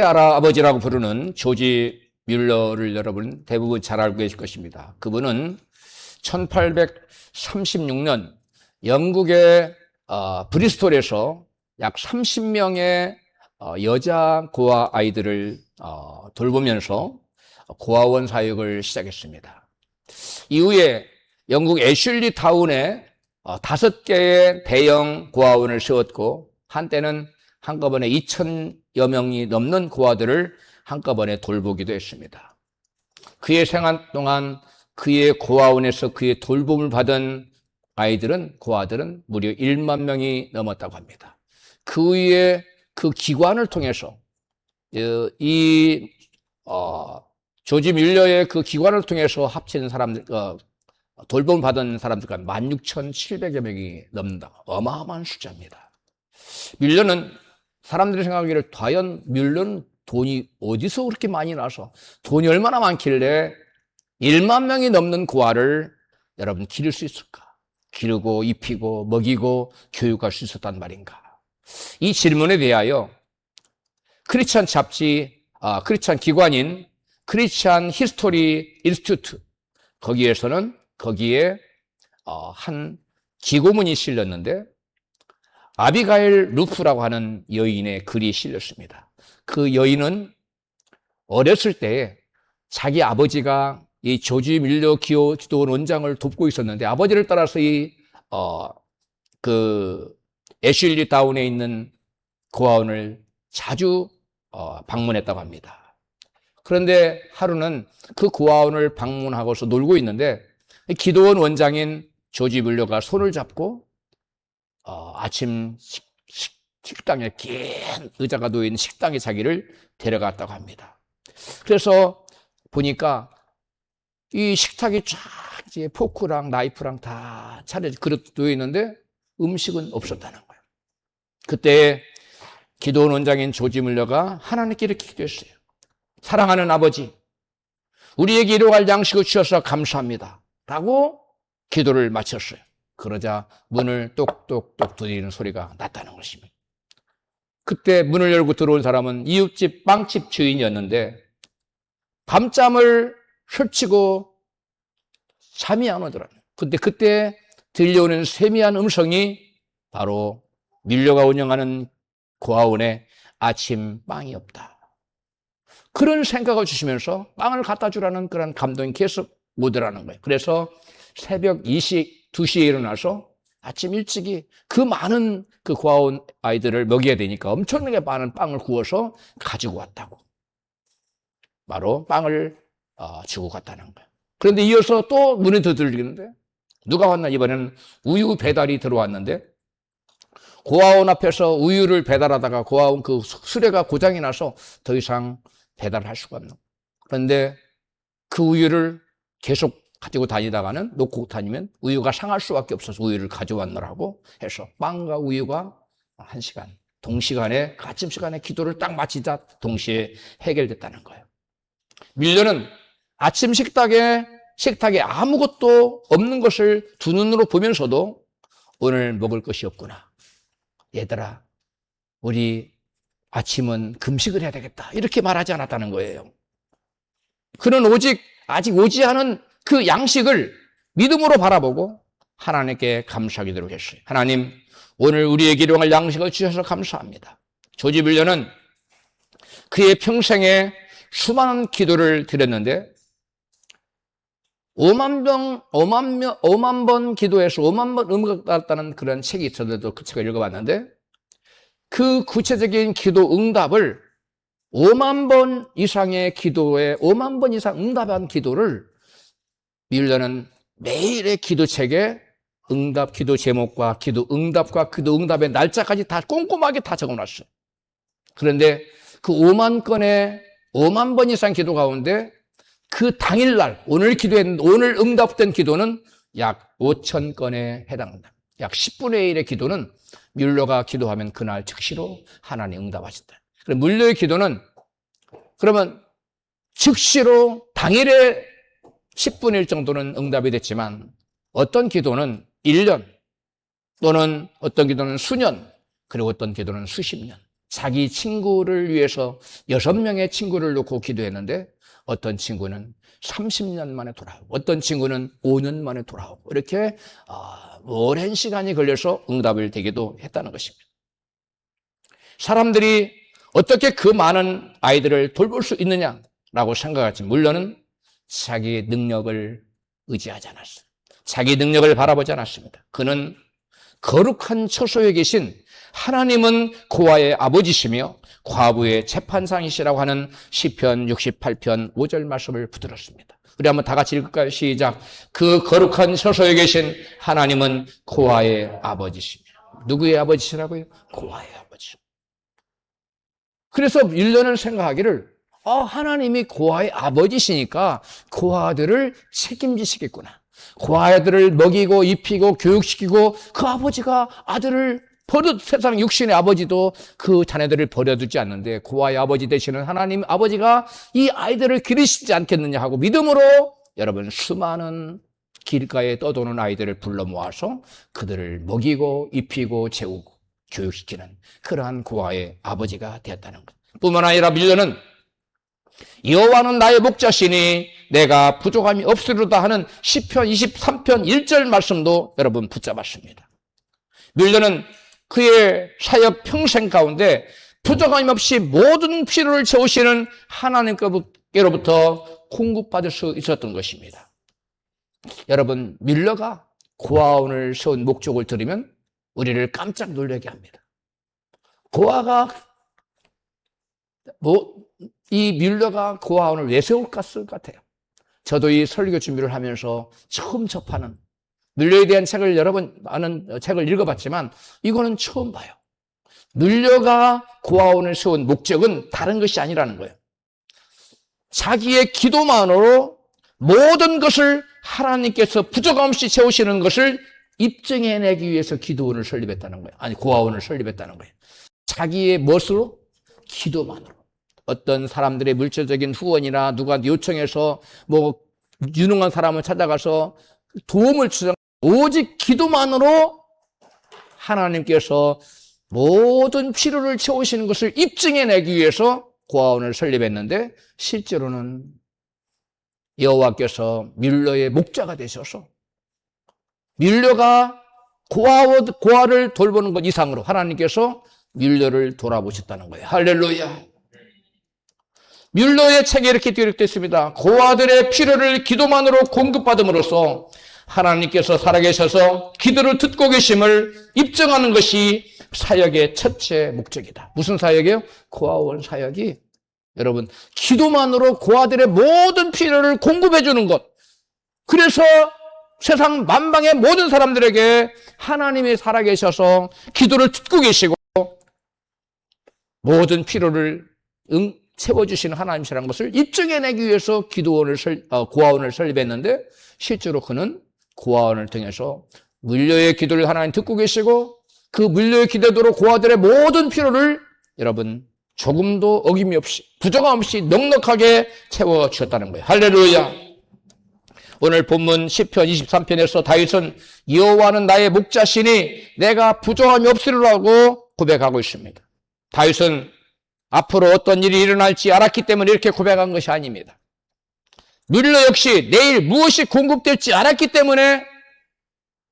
아라 아버지라고 부르는 조지 뮬러를 여러분 대부분 잘 알고 계실 것입니다. 그분은 1836년 영국의 브리스톨에서 약 30명의 여자 고아 아이들을 돌보면서 고아원 사역을 시작했습니다. 이후에 영국 애슐리 타운에 5개의 대형 고아원을 세웠고, 한때는 한꺼번에 2,000여 명이 넘는 고아들을 한꺼번에 돌보기도 했습니다. 그의 생활 동안 그의 고아원에서 그의 돌봄을 받은 고아들은 무려 1만 명이 넘었다고 합니다. 그 후에 그 기관을 통해서 조지 뮬러의 그 기관을 통해서 합친 사람들, 돌봄을 받은 사람들과 16,700여 명이 넘는다. 어마어마한 숫자입니다. 뮬러는 사람들이 생각하기를 과연 뮬러는 돈이 어디서 그렇게 많이 나서 돈이 얼마나 많길래 1만 명이 넘는 고아를 여러분 기를 수 있을까? 기르고 입히고 먹이고 교육할 수 있었단 말인가? 이 질문에 대하여 크리스찬 잡지, 크리스찬 기관인 크리스찬 히스토리 인스티튜트, 거기에 한 기고문이 실렸는데, 아비가일 루프라고 하는 여인의 글이 실렸습니다. 그 여인은 어렸을 때에 자기 아버지가 이 조지 뮬러 기도원 원장을 돕고 있었는데, 아버지를 따라서 애슐리 타운에 있는 고아원을 자주 방문했다고 합니다. 그런데 하루는 그 고아원을 방문하고서 놀고 있는데, 기도원 원장인 조지 뮬러가 손을 잡고 아침 식당에, 긴 의자가 놓여있는 식당에 자기를 데려갔다고 합니다. 그래서 보니까 이 식탁이 쫙 이제 포크랑 나이프랑 다 그릇 놓여있는데 음식은 없었다는 거예요. 그때 기도원 원장인 조지 뮬러가 하나님께 이렇게 기도했어요. 사랑하는 아버지, 우리에게 일용할 양식을 주셔서 감사합니다 라고 기도를 마쳤어요. 그러자 문을 똑똑똑 두드리는 소리가 났다는 것입니다. 그때 문을 열고 들어온 사람은 이웃집 빵집 주인이었는데, 밤잠을 설치고 잠이 안 오더라고요. 근데 그때 들려오는 세미한 음성이 바로 뮬러가 운영하는 고아원에 아침 빵이 없다, 그런 생각을 주시면서 빵을 갖다 주라는 그런 감동이 계속 오더라는 거예요. 그래서 새벽 2시에 일어나서 아침 일찍이 그 많은 그 고아원 아이들을 먹여야 되니까 엄청나게 많은 빵을 구워서 가지고 왔다고. 바로 빵을 주고 갔다는 거예요. 그런데 이어서 또 문이 두드리는데, 누가 왔나? 이번에는 우유 배달이 들어왔는데, 고아원 앞에서 우유를 배달하다가 고아원 그 수레가 고장이 나서 더 이상 배달할 수가 없는 거예요. 그런데 그 우유를 계속 가지고 다니다가는, 놓고 다니면 우유가 상할 수밖에 없어서 우유를 가져왔느라고 해서 빵과 우유가 동시간에, 아침 시간에 기도를 딱 마치자 동시에 해결됐다는 거예요. 뮬러는 아침 식탁에 아무것도 없는 것을 두 눈으로 보면서도 오늘 먹을 것이 없구나, 얘들아 우리 아침은 금식을 해야 되겠다, 이렇게 말하지 않았다는 거예요. 그는 오직 아직 오지 않은 그 양식을 믿음으로 바라보고 하나님께 감사하기로 했어요. 하나님, 오늘 우리에게 일용할 양식을 주셔서 감사합니다. 조지 뮬러는 그의 평생에 수많은 기도를 드렸는데, 5만 번 기도해서 5만 번 응답받았다는 그런 책이 있었는데도 그 책을 읽어봤는데, 그 구체적인 기도 응답을 5만 번 이상의 기도에 5만 번 이상 응답한 기도를 뮬러는 매일의 기도책에 응답 기도 제목과 기도 응답과 기도 응답의 날짜까지 다 꼼꼼하게 다 적어놨어요. 그런데 그 5만 번 이상 기도 가운데 그 당일날 오늘 응답된 기도는 약 5천 건에 해당한다. 약 10분의 1의 기도는 뮬러가 기도하면 그날 즉시로 하나님 응답하신다. 그럼 뮬러의 기도는 그러면 즉시로 당일에 10분의 1 정도는 응답이 됐지만, 어떤 기도는 1년, 또는 어떤 기도는 수년, 그리고 어떤 기도는 수십 년, 자기 친구를 위해서 6명의 친구를 놓고 기도했는데 어떤 친구는 30년 만에 돌아오고 어떤 친구는 5년 만에 돌아오고 이렇게 오랜 시간이 걸려서 응답을 되기도 했다는 것입니다. 사람들이 어떻게 그 많은 아이들을 돌볼 수 있느냐라고 생각하지 물론은 자기의 능력을 의지하지 않았어요. 자기 능력을 바라보지 않았습니다. 그는 거룩한 처소에 계신 하나님은 고아의 아버지시며 과부의 재판장이시라고 하는 시편 68편 5절 말씀을 붙들었습니다. 우리 한번 다 같이 읽을까요? 시작. 그 거룩한 처소에 계신 하나님은 고아의 아버지시며. 누구의 아버지시라고요? 고아의 아버지. 그래서 밀려는 생각하기를 하나님이 고아의 아버지시니까 고아들을 책임지시겠구나. 고아들을 먹이고 입히고 교육시키고 그 아버지가 아들을 세상 육신의 아버지도 그 자녀들을 버려두지 않는데 고아의 아버지 되시는 하나님 아버지가 이 아이들을 기르시지 않겠느냐 하고 믿음으로 여러분 수많은 길가에 떠도는 아이들을 불러 모아서 그들을 먹이고 입히고 재우고 교육시키는 그러한 고아의 아버지가 되었다는 것. 뿐만 아니라 밀려는 여호와는 나의 목자시니 내가 부족함이 없으리로다 하는 시편 23편 1절 말씀도 여러분 붙잡았습니다. 밀려는 그의 사역 평생 가운데 부족함이 없이 모든 필요를 채우시는 하나님께로부터 공급받을 수 있었던 것입니다. 여러분, 밀러가 고아원을 세운 목적을 들으면 우리를 깜짝 놀라게 합니다. 고아가 이 밀러가 고아원을 왜 세울까 쓸 것 같아요. 저도 이 설교 준비를 하면서 처음 접하는 밀려에 대한 책을 여러 번 많은 책을 읽어봤지만 이거는 처음 봐요. 밀려가 고아원을 세운 목적은 다른 것이 아니라는 거예요. 자기의 기도만으로 모든 것을 하나님께서 부족함 없이 채우시는 것을 입증해내기 위해서 기도원을 설립했다는 거예요. 아니 고아원을 설립했다는 거예요. 자기의 무엇으로? 기도만으로. 어떤 사람들의 물질적인 후원이나 누가 요청해서 유능한 사람을 찾아가서 도움을 주장 오직 기도만으로 하나님께서 모든 필요를 채우시는 것을 입증해내기 위해서 고아원을 설립했는데 실제로는 여호와께서 밀러의 목자가 되셔서 밀러가 고아를 돌보는 것 이상으로 하나님께서 밀러를 돌아보셨다는 거예요. 할렐루야. 밀러의 책에 이렇게 기록되어 있습니다. 고아들의 필요를 기도만으로 공급받음으로써 하나님께서 살아계셔서 기도를 듣고 계심을 입증하는 것이 사역의 첫째 목적이다. 무슨 사역이에요? 고아원 사역이 여러분 기도만으로 고아들의 모든 필요를 공급해 주는 것. 그래서 세상 만방의 모든 사람들에게 하나님이 살아계셔서 기도를 듣고 계시고 모든 필요를 채워주시는 하나님이라는 것을 입증해내기 위해서 고아원을 설립했는데 실제로 그는 고아원을 통해서 물려의 기도를 하나님 듣고 계시고 그 물려의 기도로 고아들의 모든 필요를 여러분 조금도 어김이 없이 부족함 없이 넉넉하게 채워주셨다는 거예요. 할렐루야. 오늘 본문 시편 23편에서 다윗은 여호와는 나의 목자시니 내가 부족함이 없으리라고 고백하고 있습니다. 다윗은 앞으로 어떤 일이 일어날지 알았기 때문에 이렇게 고백한 것이 아닙니다. 밀러 역시 내일 무엇이 공급될지 알았기 때문에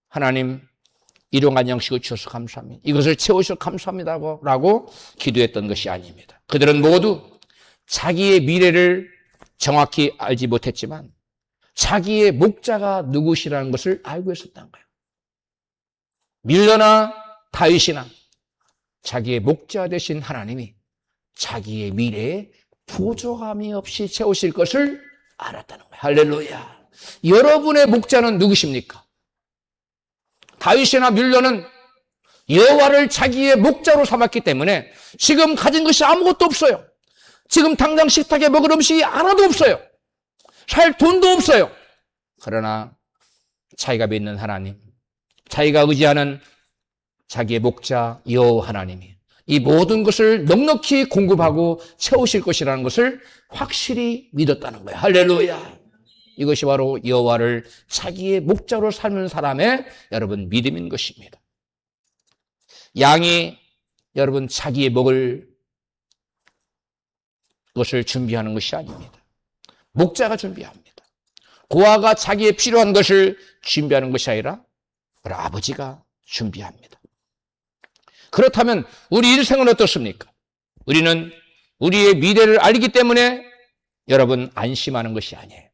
하나님 일용한 양식을 주셔서 감사합니다. 이것을 채우셔서 감사합니다라고 기도했던 것이 아닙니다. 그들은 모두 자기의 미래를 정확히 알지 못했지만 자기의 목자가 누구시라는 것을 알고 있었다는 거예요. 밀러나 다윗이나 자기의 목자 되신 하나님이 자기의 미래에 부족함이 없이 채우실 것을 알았다는 거예요. 할렐루야. 여러분의 목자는 누구십니까? 다윗이나 밀러는 여호와를 자기의 목자로 삼았기 때문에 지금 가진 것이 아무것도 없어요. 지금 당장 식탁에 먹을 음식이 하나도 없어요. 살 돈도 없어요. 그러나 자기가 믿는 하나님, 자기가 의지하는 자기의 목자 여호와 하나님이 이 모든 것을 넉넉히 공급하고 채우실 것이라는 것을 확실히 믿었다는 거예요. 할렐루야. 이것이 바로 여호와를 자기의 목자로 삶는 사람의 여러분 믿음인 것입니다. 양이 여러분 자기의 먹을 것을 준비하는 것이 아닙니다. 목자가 준비합니다. 고아가 자기의 필요한 것을 준비하는 것이 아니라 우리 아버지가 준비합니다. 그렇다면 우리 인생은 어떻습니까? 우리는 우리의 미래를 알기 때문에 여러분 안심하는 것이 아니에요.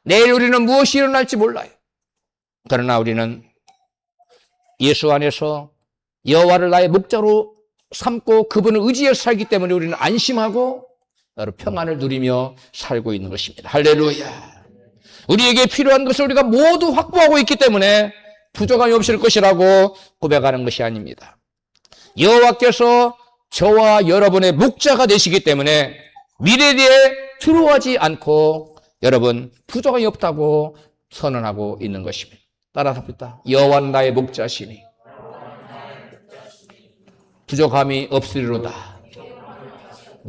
내일 우리는 무엇이 일어날지 몰라요. 그러나 우리는 예수 안에서 여호와를 나의 목자로 삼고 그분을 의지해서 살기 때문에 우리는 안심하고 평안을 누리며 살고 있는 것입니다. 할렐루야. 우리에게 필요한 것을 우리가 모두 확보하고 있기 때문에 부족함이 없을 것이라고 고백하는 것이 아닙니다. 여호와께서 저와 여러분의 목자가 되시기 때문에 미래에 대해 두려워하지 않고 여러분 부족함이 없다고 선언하고 있는 것입니다. 따라서 합니다. 여호와는 나의 목자시니 부족함이 없으리로다.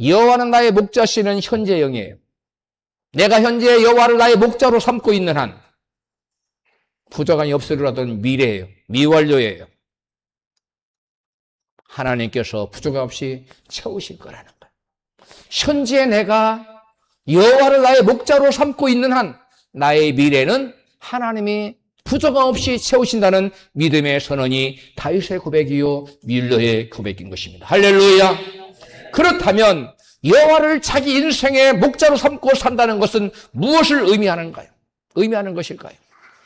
여호와는 나의 목자시는 현재형이에요. 내가 현재 여호와를 나의 목자로 삼고 있는 한 부족함이 없으리라던 미래예요. 미완료예요. 하나님께서 부족함 없이 채우실 거라는 거예요. 현재 내가 여호와를 나의 목자로 삼고 있는 한 나의 미래는 하나님이 부족함 없이 채우신다는 믿음의 선언이 다윗의 고백이요 밀러의 고백인 것입니다. 할렐루야. 그렇다면 여호와를 자기 인생의 목자로 삼고 산다는 것은 무엇을 의미하는가요? 의미하는 것일까요?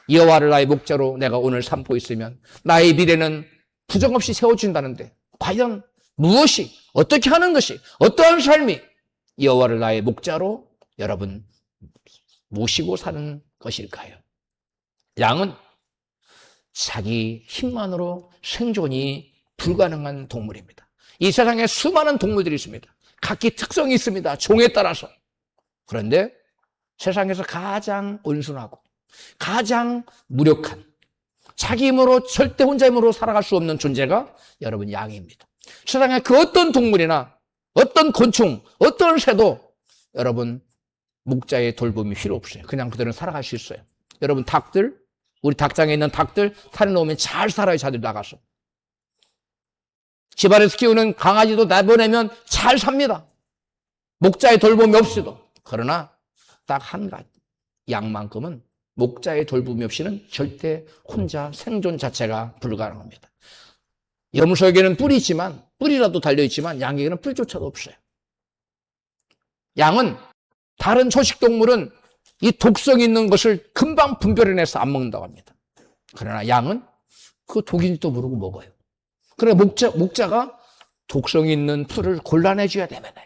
여호와를 나의 목자로 내가 오늘 삼고 있으면 나의 미래는 부족함 없이 세워진다는데 과연 무엇이 어떻게 하는 것이 어떠한 삶이 여호와를 나의 목자로 여러분 모시고 사는 것일까요? 양은 자기 힘만으로 생존이 불가능한 동물입니다. 이 세상에 수많은 동물들이 있습니다. 각기 특성이 있습니다. 종에 따라서. 그런데 세상에서 가장 온순하고 가장 무력한 자기 힘으로 절대 혼자 힘으로 살아갈 수 없는 존재가 여러분 양입니다. 세상에 그 어떤 동물이나 어떤 곤충, 어떤 새도 여러분 목자의 돌봄이 필요 없어요. 그냥 그들은 살아갈 수 있어요. 여러분 닭들, 우리 닭장에 있는 닭들 산에 놓으면 잘 살아요. 자들 나가서. 집안에서 키우는 강아지도 내보내면 잘 삽니다. 목자의 돌봄이 없이도. 그러나 딱 한 가지 양만큼은 목자의 돌봄이 없이는 절대 혼자 생존 자체가 불가능합니다. 염소에게는 뿔이 있지만 뿔이라도 달려있지만 양에게는 뿔조차도 없어요. 양은 다른 초식동물은 이 독성 있는 것을 금방 분별해내서 안 먹는다고 합니다. 그러나 양은 그 독인지도 모르고 먹어요. 그러나 목자가 독성 있는 풀을 골라내줘야 되잖아요.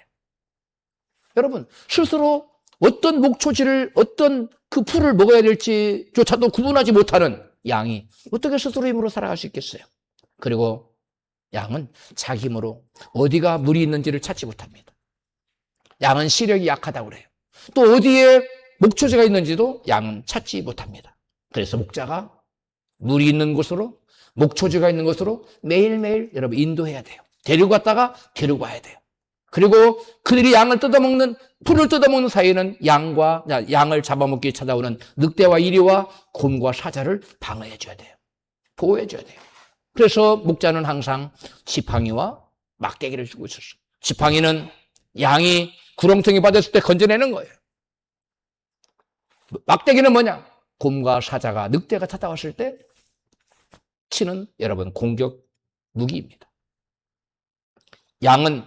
여러분 스스로 어떤 목초지를 어떤 그 풀을 먹어야 될지조차도 구분하지 못하는 양이 어떻게 스스로 힘으로 살아갈 수 있겠어요? 그리고 양은 자기 힘으로 어디가 물이 있는지를 찾지 못합니다. 양은 시력이 약하다고 그래요. 또 어디에 목초지가 있는지도 양은 찾지 못합니다. 그래서 목자가 물이 있는 곳으로 목초지가 있는 곳으로 매일매일 여러분 인도해야 돼요. 데리고 갔다가 데리고 와야 돼요. 그리고 그들이 양을 뜯어먹는 풀을 뜯어먹는 사이에는 양을 잡아먹기 찾아오는 늑대와 이리와 곰과 사자를 방어해줘야 돼요. 보호해줘야 돼요. 그래서 목자는 항상 지팡이와 막대기를 주고 있었어요. 지팡이는 양이 구렁텅이 빠졌을 때 건져내는 거예요. 막대기는 뭐냐? 곰과 사자가 늑대가 찾아왔을 때 치는 여러분 공격 무기입니다. 양은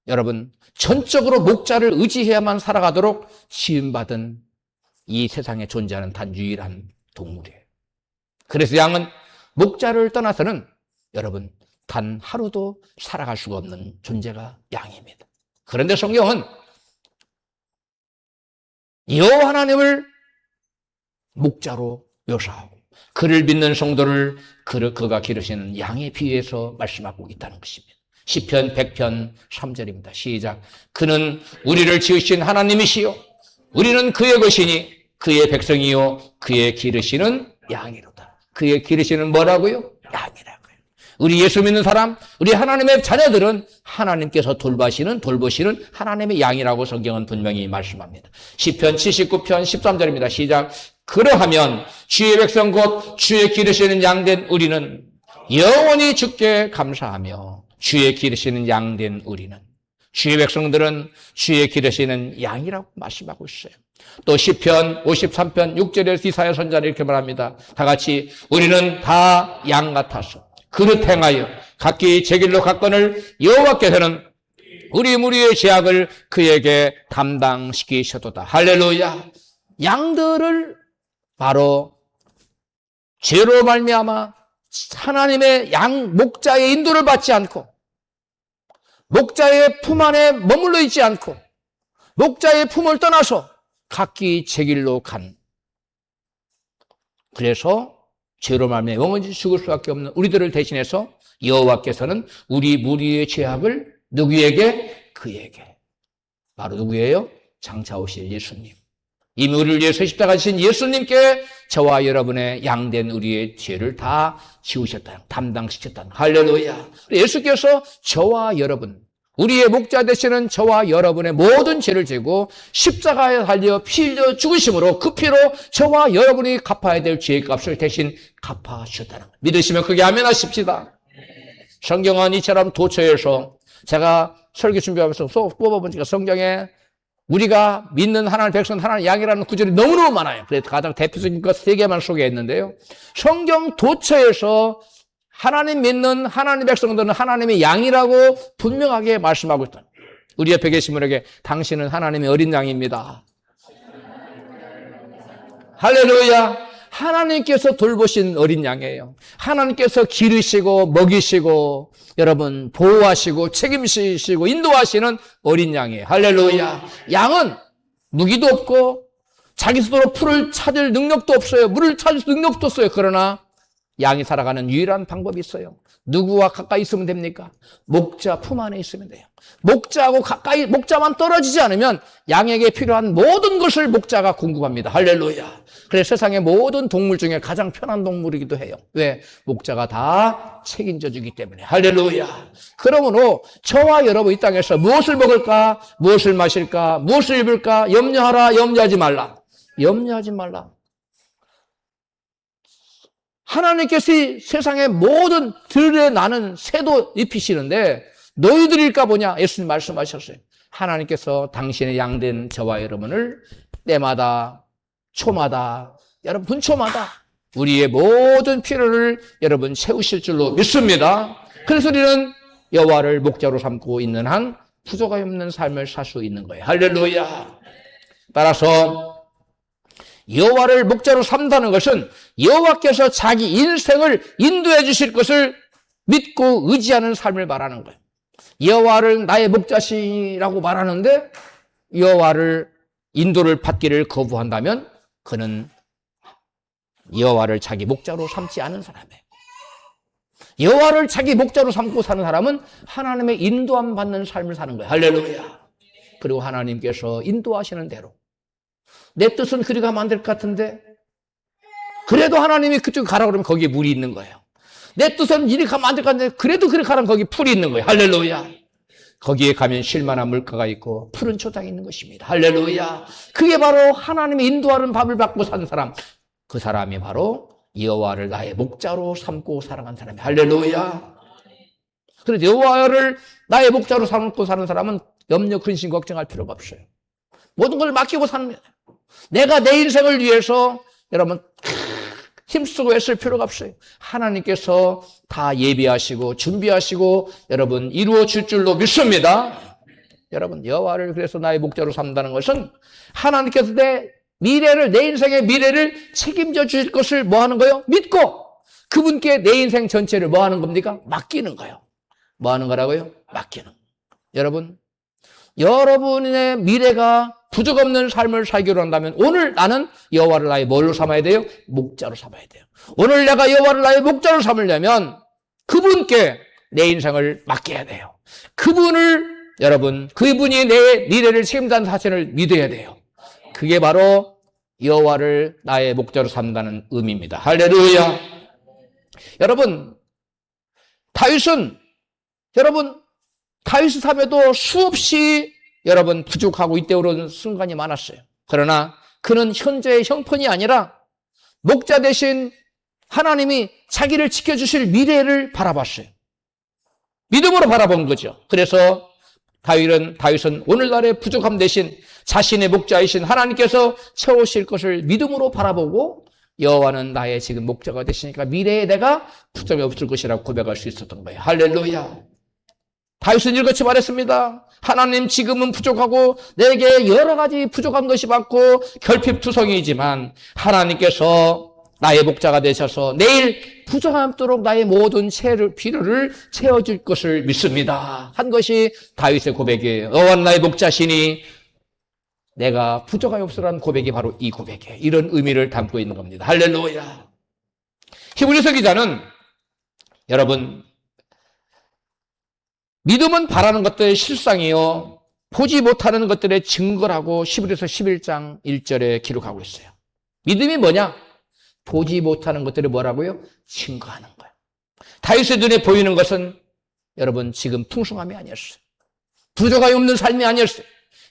여러분 전적으로 목자를 의지해야만 살아가도록 시음받은 이 세상에 존재하는 단 유일한 동물이에요. 그래서 양은 목자를 떠나서는 여러분 단 하루도 살아갈 수가 없는 존재가 양입니다. 그런데 성경은 여호와 하나님을 목자로 묘사하고 그를 믿는 성도를 그가 기르시는 양에 비유해서 말씀하고 있다는 것입니다. 시편 100편 3절입니다. 시작. 그는 우리를 지으신 하나님이시요 우리는 그의 것이니 그의 백성이요 그의 기르시는 양이로다. 그의 기르시는 뭐라고요? 양이라고요. 우리 예수 믿는 사람, 우리 하나님의 자녀들은 하나님께서 돌보시는 하나님의 양이라고 성경은 분명히 말씀합니다. 시편 79편 13절입니다. 시작. 그러하면 주의 백성 곧 주의 기르시는 양된 우리는 영원히 주께 감사하며 주의 기르시는 양된 우리는, 주의 백성들은 주의 기르시는 양이라고 말씀하고 있어요. 또 시편 53편 6절에서 이사야 선자는 이렇게 말합니다. 다 같이 우리는 다 양 같아서 그릇 행하여 각기 제 길로 갔거늘 여호와께서는 우리 무리의 죄악을 그에게 담당시키셨도다. 할렐루야. 양들을 바로 죄로 말미암아 하나님의 양 목자의 인도를 받지 않고 목자의 품 안에 머물러 있지 않고 목자의 품을 떠나서 각기 제 길로 간, 그래서 죄로 말미암아 영원히 죽을 수밖에 없는 우리들을 대신해서 여호와께서는 우리 무리의 죄악을 누구에게? 그에게. 바로 누구예요? 장차 오실 예수님. 이미 우리를 위해서 십자가 지신 예수님께 저와 여러분의 양된 우리의 죄를 다 지우셨다, 담당시켰다. 할렐루야. 예수께서 저와 여러분, 우리의 목자 되시는 저와 여러분의 모든 죄를 지고 십자가에 달려 피 흘려 죽으심으로 그 피로 저와 여러분이 갚아야 될 죄의 값을 대신 갚아주셨다는 것. 믿으시면 크게 아멘 하십시다. 성경은 이처럼 도처에서 제가 설교 준비하면서 뽑아보니까 성경에 우리가 믿는 하나님의 백성, 하나님의 양이라는 구절이 너무너무 많아요. 그래서 가장 대표적인 것 3개만 소개했는데요. 성경 도처에서 하나님 믿는 하나님의 백성들은 하나님의 양이라고 분명하게 말씀하고 있다. 우리 옆에 계신 분에게 당신은 하나님의 어린 양입니다. 할렐루야. 하나님께서 돌보신 어린 양이에요. 하나님께서 기르시고 먹이시고 여러분 보호하시고 책임지시고 인도하시는 어린 양이에요. 할렐루야. 양은 무기도 없고 자기 스스로 풀을 찾을 능력도 없어요. 물을 찾을 능력도 없어요. 그러나 양이 살아가는 유일한 방법이 있어요. 누구와 가까이 있으면 됩니까? 목자 품 안에 있으면 돼요. 목자하고 가까이, 목자만 떨어지지 않으면 양에게 필요한 모든 것을 목자가 공급합니다. 할렐루야. 그래서 세상의 모든 동물 중에 가장 편한 동물이기도 해요. 왜? 목자가 다 책임져 주기 때문에. 할렐루야. 그러므로 저와 여러분 이 땅에서 무엇을 먹을까? 무엇을 마실까? 무엇을 입을까? 염려하라. 염려하지 말라. 염려하지 말라. 하나님께서 이 세상의 모든 들에 나는 새도 입히시는데 너희들일까 보냐? 예수님 말씀하셨어요. 하나님께서 당신의 양된 저와 여러분을 때마다 초마다 여러분 분초마다 우리의 모든 필요를 여러분 채우실 줄로 믿습니다. 그래서 우리는 여호와를 목자로 삼고 있는 한 부족함이 없는 삶을 살 수 있는 거예요. 할렐루야. 따라서 여호와를 목자로 삼다는 것은 여호와께서 자기 인생을 인도해 주실 것을 믿고 의지하는 삶을 말하는 거예요. 여호와를 나의 목자시라고 말하는데 여호와를 인도를 받기를 거부한다면 그는 여호와를 자기 목자로 삼지 않은 사람이에요. 여호와를 자기 목자로 삼고 사는 사람은 하나님의 인도함 받는 삶을 사는 거예요. 할렐루야. 그리고 하나님께서 인도하시는 대로 내 뜻은 그리 가면 안 될 것 같은데 그래도 하나님이 그쪽 가라 그러면 거기에 물이 있는 거예요. 내 뜻은 이리 가면 안 될 것 같은데 그래도 그리 가라면 거기 풀이 있는 거예요. 할렐루야. 거기에 가면 쉴만한 물가가 있고 푸른 초장이 있는 것입니다. 할렐루야. 그게 바로 하나님의 인도하는 밥을 받고 사는 사람, 그 사람이 바로 여호와를 나의 목자로 삼고 살아간 사람이에요. 할렐루야. 그래서 여호와를 나의 목자로 삼고 사는 사람은 염려, 근심, 걱정할 필요가 없어요. 모든 걸 맡기고 사는 거예요. 내가 내 인생을 위해서 여러분 힘쓰고 애쓸 필요가 없어요. 하나님께서 다 예비하시고 준비하시고 여러분 이루어 줄 줄로 믿습니다. 여러분 여호와를 그래서 나의 목자로 삼다는 것은 하나님께서 내 미래를, 내 인생의 미래를 책임져 주실 것을 뭐 하는 거예요? 믿고 그분께 내 인생 전체를 뭐 하는 겁니까? 맡기는 거예요. 뭐 하는 거라고요? 맡기는. 여러분 여러분의 미래가 부족 없는 삶을 살기로 한다면 오늘 나는 여호와를 나의 뭘로 삼아야 돼요? 목자로 삼아야 돼요. 오늘 내가 여호와를 나의 목자로 삼으려면 그분께 내 인생을 맡겨야 돼요. 그분이 내 미래를 책임진다는 사실을 믿어야 돼요. 그게 바로 여호와를 나의 목자로 삼는다는 의미입니다. 할렐루야. 여러분 다윗은 삶에도 수없이 여러분 부족하고 이때오르는 순간이 많았어요. 그러나 그는 현재의 형편이 아니라 목자 대신 하나님이 자기를 지켜주실 미래를 바라봤어요. 믿음으로 바라본 거죠. 그래서 다윗은 오늘날의 부족함 대신 자신의 목자이신 하나님께서 채우실 것을 믿음으로 바라보고 여호와는 나의 지금 목자가 되시니까 미래에 내가 부족이 없을 것이라고 고백할 수 있었던 거예요. 할렐루야. 다윗은 이렇게 말했습니다. 하나님, 지금은 부족하고 내게 여러 가지 부족한 것이 많고 결핍투성이지만 하나님께서 나의 목자가 되셔서 내일 부족함도록 나의 모든 필요를 채워줄 것을 믿습니다. 한 것이 다윗의 고백이에요. 여호와는 나의 목자시니 내가 부족함이 없으라는 고백이 바로 이 고백이에요. 이런 의미를 담고 있는 겁니다. 할렐루야. 히브리서 기자는 여러분, 믿음은 바라는 것들의 실상이요 보지 못하는 것들의 증거라고 히브리서 11장 1절에 기록하고 있어요. 믿음이 뭐냐? 보지 못하는 것들을 뭐라고요? 증거하는 거예요. 다윗의 눈에 보이는 것은 여러분 지금 풍성함이 아니었어요. 부족함이 없는 삶이 아니었어요.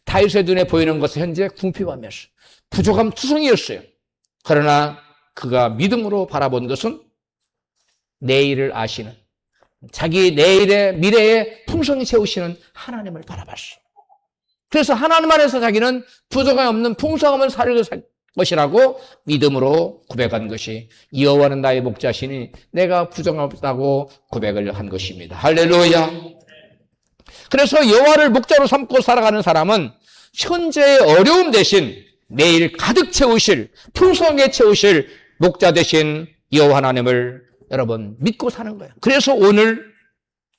다윗의 눈에 보이는 것은 현재 궁핍함이었어요. 부족함 투성이었어요. 그러나 그가 믿음으로 바라본 것은 내일을 아시는, 자기 내일의 미래에 풍성히 세우시는 하나님을 바라봤어요. 그래서 하나님 안에서 자기는 부족함이 없는 풍성함을 살 것이라고 믿음으로 고백한 것이 여호와는 나의 목자시니 내가 부족함 없다고 고백을 한 것입니다. 할렐루야. 그래서 여호와를 목자로 삼고 살아가는 사람은 현재의 어려움 대신 내일 가득 채우실, 풍성하게 채우실 목자 되신 여호와 하나님을 여러분 믿고 사는 거예요. 그래서 오늘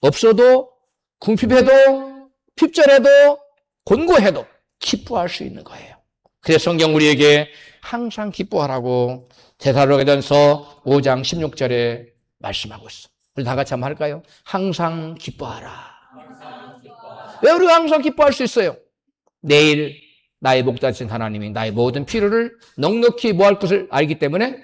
없어도 궁핍해도 핍절해도 곤고해도 기뻐할 수 있는 거예요. 그래서 성경 우리에게 항상 기뻐하라고 데살로니가전서 5장 16절에 말씀하고 있어. 우리 다 같이 한번 할까요? 항상 기뻐하라. 왜 우리가 항상 기뻐할 수 있어요? 내일 나의 목자신 하나님이 나의 모든 필요를 넉넉히 모할 것을 알기 때문에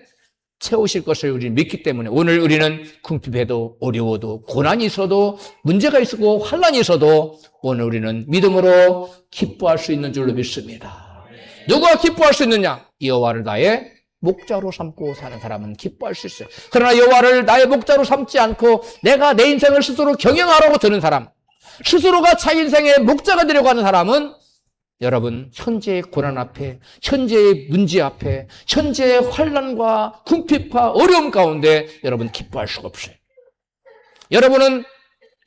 채우실 것을 우리는 믿기 때문에 오늘 우리는 궁핍해도 어려워도 고난이 있어도 문제가 있고 환난이 있어도 오늘 우리는 믿음으로 기뻐할 수 있는 줄로 믿습니다. 누가 기뻐할 수 있느냐? 여호와를 나의 목자로 삼고 사는 사람은 기뻐할 수 있어요. 그러나 여호와를 나의 목자로 삼지 않고 내가 내 인생을 스스로 경영하라고 드는 사람, 스스로가 자기 인생의 목자가 되려고 하는 사람은 여러분 현재의 고난 앞에, 현재의 문제 앞에, 현재의 환난과 궁핍과 어려움 가운데 여러분 기뻐할 수가 없어요. 여러분은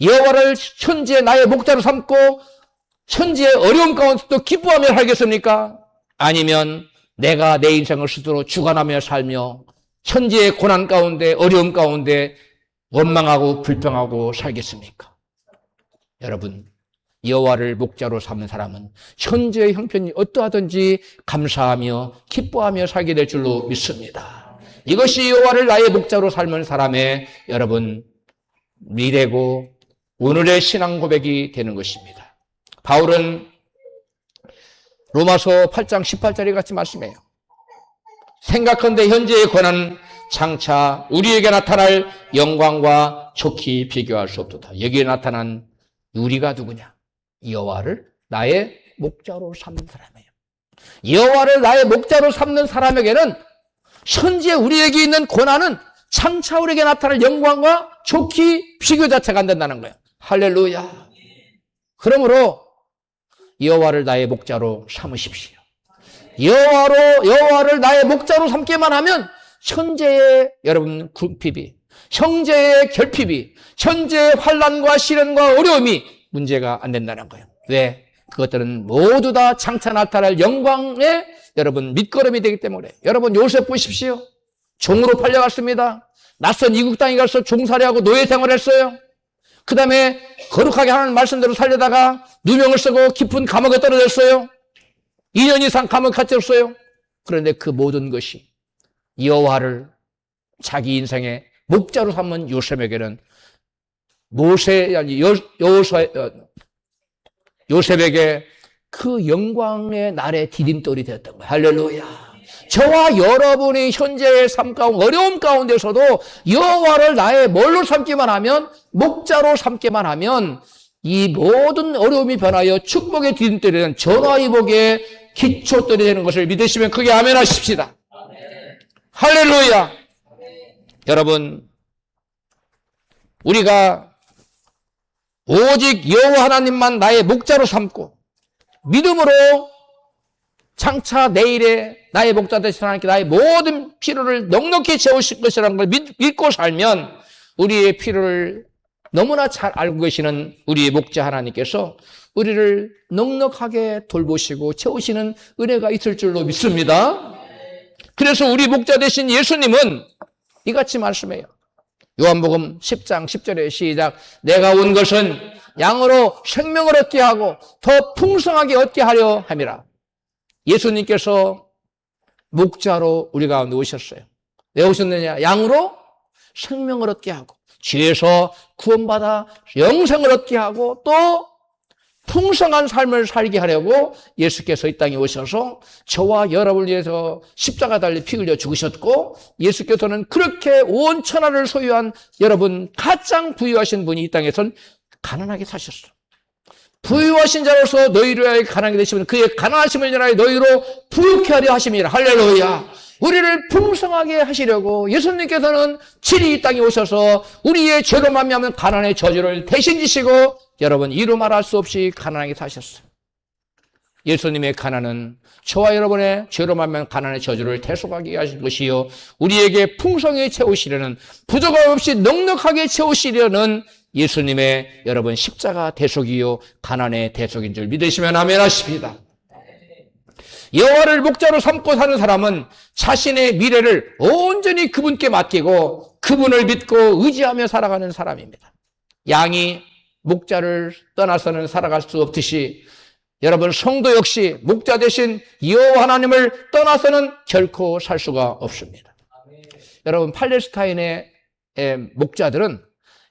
여호와를 현재 나의 목자로 삼고 현재의 어려움 가운데도 기뻐하며 살겠습니까? 아니면 내가 내 인생을 스스로 주관하며 살며 현재의 고난 가운데, 어려움 가운데 원망하고 불평하고 살겠습니까? 여러분, 여호와를 목자로 삼는 사람은 현재의 형편이 어떠하든지 감사하며 기뻐하며 살게 될 줄로 믿습니다. 이것이 여호와를 나의 목자로 삶은 사람의 여러분 미래고 오늘의 신앙 고백이 되는 것입니다. 바울은 로마서 8장 18절에 같이 말씀해요. 생각컨대 현재의 고난은 장차 우리에게 나타날 영광과 좋게 비교할 수 없도다. 여기에 나타난 우리가 누구냐? 여호와를 나의 목자로 삼는 사람이에요. 여호와를 나의 목자로 삼는 사람에게는 현재 우리에게 있는 고난은 장차 우리에게 나타날 영광과 좋게 비교 자체가 안 된다는 거예요. 할렐루야. 그러므로 여호와를 나의 목자로 삼으십시오. 여호와를 나의 목자로 삼기만 하면 현재의 여러분 궁핍이, 현재의 결핍이, 현재의 환난과 시련과 어려움이 문제가 안 된다는 거예요. 왜? 그것들은 모두 다 장차 나타날 영광의 여러분 밑거름이 되기 때문에. 여러분 요셉 보십시오. 종으로 팔려갔습니다. 낯선 이국 땅에 가서 종살이하고 노예 생활했어요. 그 다음에 거룩하게 하는 말씀대로 살려다가 누명을 쓰고 깊은 감옥에 떨어졌어요. 2년 이상 감옥에 갇혔어요. 그런데 그 모든 것이 여호와를 자기 인생의 목자로 삼은 요셉에게는 요셉에게 그 영광의 날의 디딤돌이 되었던 거예요. 할렐루야. 저와 여러분이 현재의 삶 가운데 어려움 가운데서도 여호와를 나의 뭘로 삼기만 하면, 목자로 삼기만 하면 이 모든 어려움이 변하여 축복의 디딤돌이 되는 전화위복의 기초돌이 되는 것을 믿으시면 크게 아멘 하십시다. 할렐루야. 여러분, 우리가 오직 여호와 하나님만 나의 목자로 삼고 믿음으로 장차 내일에 나의 목자 되신 하나님께 나의 모든 필요를 넉넉히 채우실 것이라는 걸 믿고 살면 우리의 필요를 너무나 잘 알고 계시는 우리의 목자 하나님께서 우리를 넉넉하게 돌보시고 채우시는 은혜가 있을 줄로 믿습니다. 그래서 우리 목자 되신 예수님은 이같이 말씀해요. 요한복음 10장 10절에 시작. 내가 온 것은 양으로 생명을 얻게 하고 더 풍성하게 얻게 하려 함이라. 예수님께서 목자로 우리 가운데 오셨어요. 왜 오셨느냐? 양으로 생명을 얻게 하고 죄에서 구원받아 영생을 얻게 하고 또 풍성한 삶을 살게 하려고 예수께서 이 땅에 오셔서 저와 여러분을 위해서 십자가 달리 피 흘려 죽으셨고, 예수께서는 그렇게 온 천하를 소유한 여러분 가장 부유하신 분이 이 땅에선 가난하게 사셨어. 부유하신 자로서 너희로 하여 가난하게 되시면 그의 가난하심을 인하여 너희로 부유케 하려 하심이라. 할렐루야. 우리를 풍성하게 하시려고 예수님께서는 친히 이 땅에 오셔서 우리의 죄로 말미암은 가난의 저주를 대신 지시고 여러분 이루 말할 수 없이 가난하게 사셨어요. 예수님의 가난은 저와 여러분의 죄로 말미암은 가난의 저주를 대속하게 하신 것이요, 우리에게 풍성히 채우시려는, 부족함 없이 넉넉하게 채우시려는 예수님의 여러분 십자가 대속이요 가난의 대속인 줄 믿으시면 아멘 하십니다. 여호와를 목자로 삼고 사는 사람은 자신의 미래를 온전히 그분께 맡기고 그분을 믿고 의지하며 살아가는 사람입니다. 양이 목자를 떠나서는 살아갈 수 없듯이 여러분 성도 역시 목자 대신 여호와 하나님을 떠나서는 결코 살 수가 없습니다. 여러분 팔레스타인의 목자들은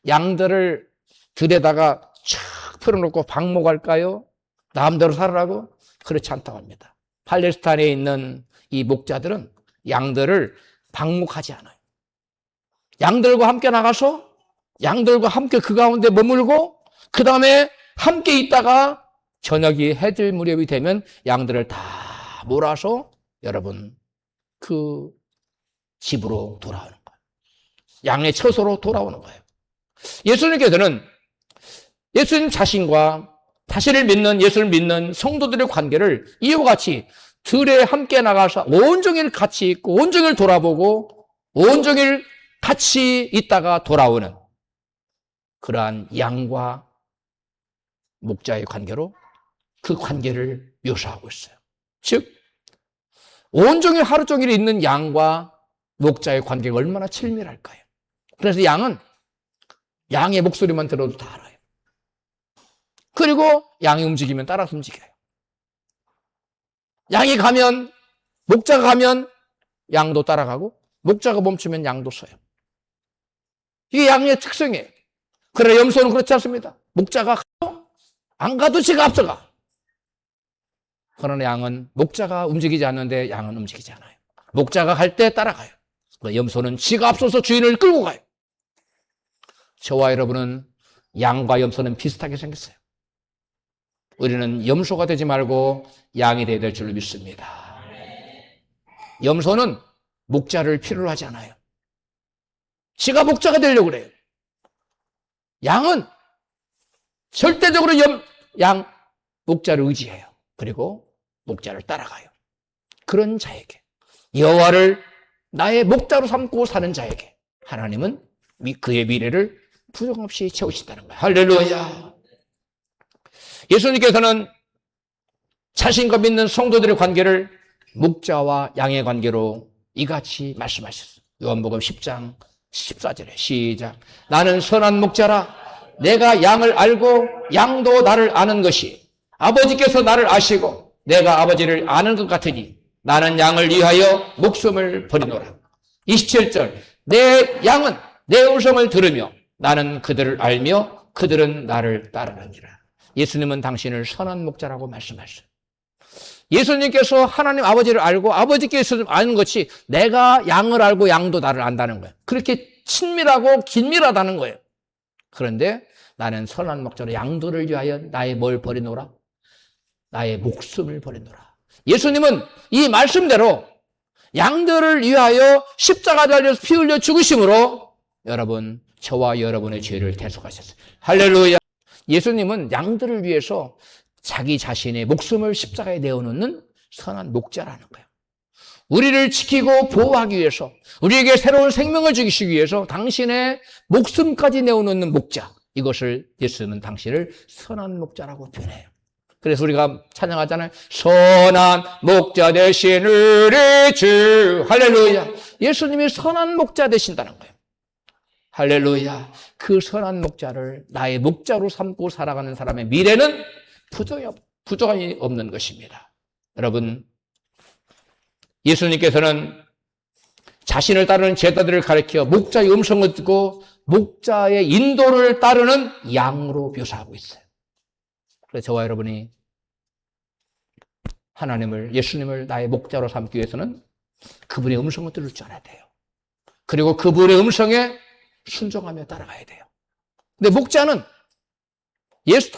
양들을 들에다가 쫙 풀어놓고 방목할까요? 마음대로 살으라고? 그렇지 않다고 합니다. 팔레스타인에 있는 이 목자들은 양들을 방목하지 않아요. 양들과 함께 나가서 양들과 함께 그 가운데 머물고 그 다음에 함께 있다가 저녁이 해질 무렵이 되면 양들을 다 몰아서 여러분 그 집으로 돌아오는 거예요. 양의 처소로 돌아오는 거예요. 예수님께서는 예수님 자신과 자신을 믿는, 예수를 믿는 성도들의 관계를 이와 같이 들에 함께 나가서 온종일 같이 있고 온종일 돌아보고 온종일 같이 있다가 돌아오는 그러한 양과 목자의 관계로 그 관계를 묘사하고 있어요. 즉 온종일 하루 종일 있는 양과 목자의 관계가 얼마나 친밀할까요? 그래서 양은 양의 목소리만 들어도 다 알아요. 그리고 양이 움직이면 따라서 움직여요. 양이 가면, 목자가 가면 양도 따라가고 목자가 멈추면 양도 서요. 이게 양의 특성이에요. 그러나 염소는 그렇지 않습니다. 목자가 가도 안 가도 지가 앞서가. 그러나 양은 목자가 움직이지 않는데 양은 움직이지 않아요. 목자가 갈 때 따라가요. 염소는 지가 앞서서 주인을 끌고 가요. 저와 여러분은 양과 염소는 비슷하게 생겼어요. 우리는 염소가 되지 말고 양이 되어야 될 줄로 믿습니다. 염소는 목자를 필요로 하지 않아요. 지가 목자가 되려고 그래요. 양은 절대적으로 목자를 의지해요. 그리고 목자를 따라가요. 그런 자에게, 여호와를 나의 목자로 삼고 사는 자에게 하나님은 그의 미래를 부족 없이 채우신다는 거예요. 할렐루야. 예수님께서는 자신과 믿는 성도들의 관계를 목자와 양의 관계로 이같이 말씀하셨어요. 요한복음 10장 14절에 시작. 나는 선한 목자라. 내가 양을 알고 양도 나를 아는 것이 아버지께서 나를 아시고 내가 아버지를 아는 것 같으니 나는 양을 위하여 목숨을 버리노라. 27절. 내 양은 내 음성을 들으며 나는 그들을 알며 그들은 나를 따르느니라. 예수님은 당신을 선한 목자라고 말씀하셨어요. 예수님께서 하나님 아버지를 알고 아버지께서 아는 것이 내가 양을 알고 양도 나를 안다는 거예요. 그렇게 친밀하고 긴밀하다는 거예요. 그런데 나는 선한 목자로 양들을 위하여 나의 뭘 버리노라? 나의 목숨을 버리노라. 예수님은 이 말씀대로 양들을 위하여 십자가 달려서 피 흘려 죽으심으로 여러분 저와 여러분의 죄를 대속하셨어요. 할렐루야. 예수님은 양들을 위해서 자기 자신의 목숨을 십자가에 내어놓는 선한 목자라는 거예요. 우리를 지키고 보호하기 위해서, 우리에게 새로운 생명을 주시기 위해서 당신의 목숨까지 내어놓는 목자, 이것을 예수님은 당신을 선한 목자라고 표현해요. 그래서 우리가 찬양하잖아요. 선한 목자 되신 우리 주, 할렐루야. 예수님이 선한 목자 되신다는 거예요. 할렐루야. 그 선한 목자를 나의 목자로 삼고 살아가는 사람의 미래는 부족함이 없는 것입니다. 여러분, 예수님께서는 자신을 따르는 제자들을 가리켜 목자의 음성을 듣고 목자의 인도를 따르는 양으로 묘사하고 있어요. 그래서 저와 여러분이 하나님을, 예수님을 나의 목자로 삼기 위해서는 그분의 음성을 들을 줄 알아야 돼요. 그리고 그분의 음성에 순종하며 따라가야 돼요. 근데 목자는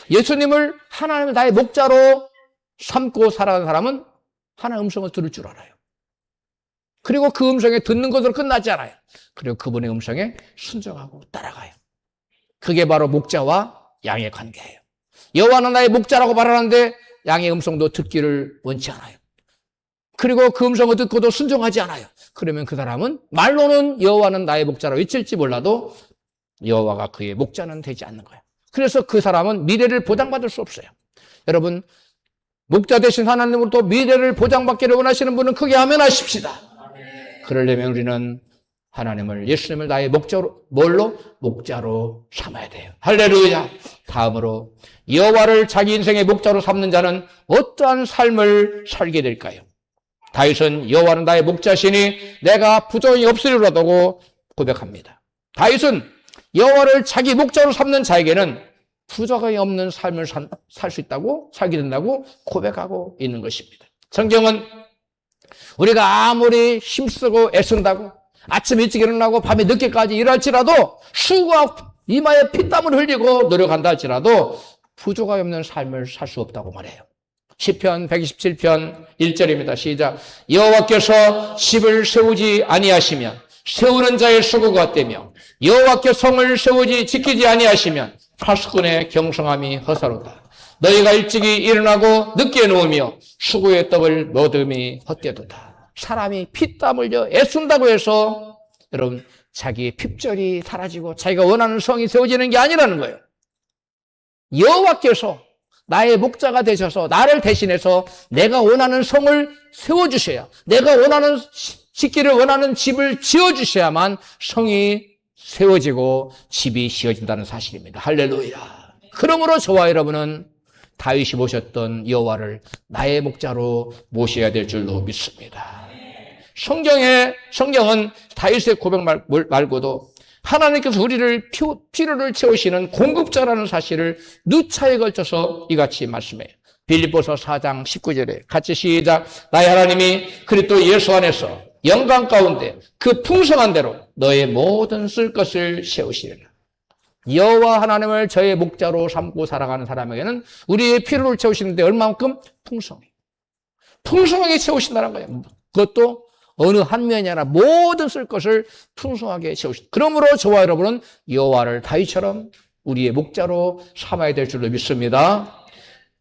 예수님을, 하나님을 나의 목자로 삼고 살아가는 사람은 하나님의 음성을 들을 줄 알아요. 그리고 그 음성에 듣는 것으로 끝나지 않아요. 그리고 그분의 음성에 순종하고 따라가요. 그게 바로 목자와 양의 관계예요. 여호와는 나의 목자라고 말하는데 양의 음성도 듣기를 원치 않아요. 그리고 그 음성을 듣고도 순종하지 않아요. 그러면 그 사람은 말로는 여호와는 나의 목자라고 외칠지 몰라도 여호와가 그의 목자는 되지 않는 거예요. 그래서 그 사람은 미래를 보장받을 수 없어요. 여러분, 목자 되신 하나님으로부터 미래를 보장받기를 원하시는 분은 크게 아멘하십시다. 그러려면 우리는 하나님을, 예수님을 나의 목자로, 뭘로? 목자로 삼아야 돼요. 할렐루야. 다음으로 여호와를 자기 인생의 목자로 삼는 자는 어떠한 삶을 살게 될까요? 다윗은 여호와는 나의 목자시니 내가 부족이 없으리로라고 고백합니다. 다윗은 여호와를 자기 목자로 삼는 자에게는 부족이 없는 삶을 살 수 있다고, 살게 된다고 고백하고 있는 것입니다. 성경은 우리가 아무리 힘쓰고 애쓴다고, 아침 일찍 일어나고 밤에 늦게까지 일할지라도, 수고와 이마에 피땀을 흘리고 노력한다 할지라도 부족함이 없는 삶을 살 수 없다고 말해요. 시편 127편 1절입니다. 시작. 여호와께서 집을 세우지 아니하시면 세우는 자의 수고가 헛되며 여호와께 성을 세우지 지키지 아니하시면 파수꾼의 경성함이 허사로다. 너희가 일찍이 일어나고 늦게 누우며 수고의 떡을 먹음이 헛되도다. 사람이 피땀 흘려 애쓴다고 해서 여러분 자기의 핍절이 사라지고 자기가 원하는 성이 세워지는 게 아니라는 거예요. 여호와께서 나의 목자가 되셔서 나를 대신해서 내가 원하는 성을 세워주셔야, 내가 원하는, 짓기를 원하는 집을 지어주셔야만 성이 세워지고 집이 지어진다는 사실입니다. 할렐루야. 그러므로 저와 여러분은 다윗이 모셨던 여호와를 나의 목자로 모셔야 될 줄로 믿습니다. 성경은 다윗의 고백 말고도 하나님께서 우리를 필요를 채우시는 공급자라는 사실을 누차에 걸쳐서 이같이 말씀해요. 빌립보서 4장 19절에 같이 시작. 나의 하나님이 그리스도 예수 안에서 영광 가운데 그 풍성한 대로 너의 모든 쓸 것을 채우시리라. 여호와 하나님을 저의 목자로 삼고 살아가는 사람에게는 우리의 필요를 채우시는데 얼마만큼? 풍성하게 채우신다는 거예요. 그것도 어느 한 면이 아니라 모든 쓸 것을 풍성하게 채우신다. 그러므로 저와 여러분은 여호와를 다윗처럼 우리의 목자로 삼아야 될 줄로 믿습니다.